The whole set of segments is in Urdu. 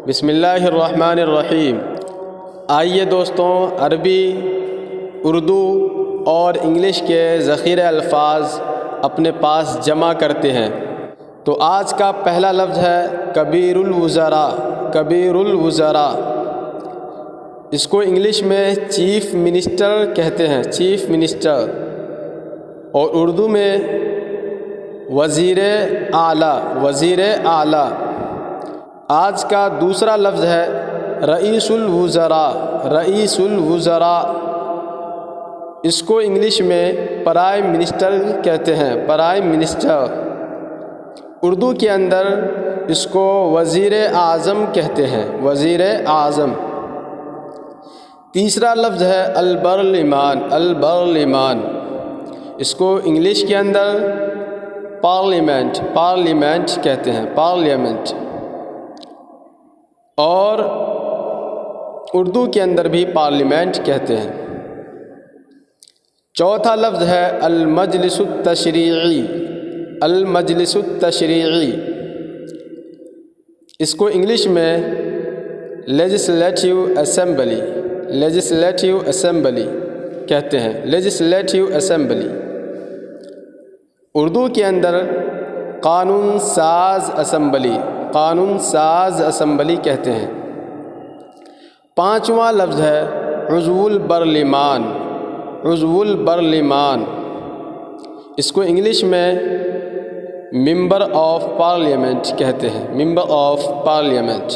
بسم اللہ الرحمن الرحیم۔ آئیے دوستوں، عربی، اردو اور انگلش کے ذخیرہ الفاظ اپنے پاس جمع کرتے ہیں۔ تو آج کا پہلا لفظ ہے کبیر الوزراء۔ کبیر الوزراء، اس کو انگلش میں چیف منسٹر کہتے ہیں، چیف منسٹر، اور اردو میں وزیر اعلیٰ، وزیر اعلیٰ۔ آج کا دوسرا لفظ ہے رئیس الوزراء۔ رئیس الوزراء، اس کو انگلش میں پرائم منسٹر کہتے ہیں، پرائم منسٹر۔ اردو کے اندر اس کو وزیر اعظم کہتے ہیں، وزیر اعظم۔ تیسرا لفظ ہے البرلمان۔ البرلمان، اس کو انگلش کے اندر پارلیمنٹ، پارلیمنٹ کہتے ہیں، پارلیمنٹ، اور اردو کے اندر بھی پارلیمنٹ کہتے ہیں۔ چوتھا لفظ ہے المجلس التشریعی۔ المجلس التشریعی، اس کو انگلش میں لیجسلیٹو اسمبلی، لیجسلیٹو اسمبلی کہتے ہیں، لیجسلیٹو اسمبلی۔ اردو کے اندر قانون ساز اسمبلی، قانون ساز اسمبلی کہتے ہیں۔ پانچواں لفظ ہے عضو البرلمان۔ عضو البرلمان، اس کو انگلش میں ممبر آف پارلیمنٹ کہتے ہیں، ممبر آف پارلیمنٹ،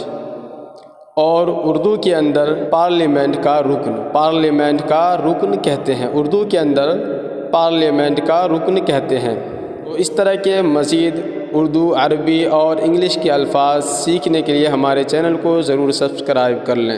اور اردو کے اندر پارلیمنٹ کا رکن، پارلیمنٹ کا رکن کہتے ہیں، اردو کے اندر پارلیمنٹ کا رکن کہتے ہیں۔ تو اس طرح کے مزید اردو، عربی اور انگلش کے الفاظ سیکھنے کے لیے ہمارے چینل کو ضرور سبسکرائب کر لیں۔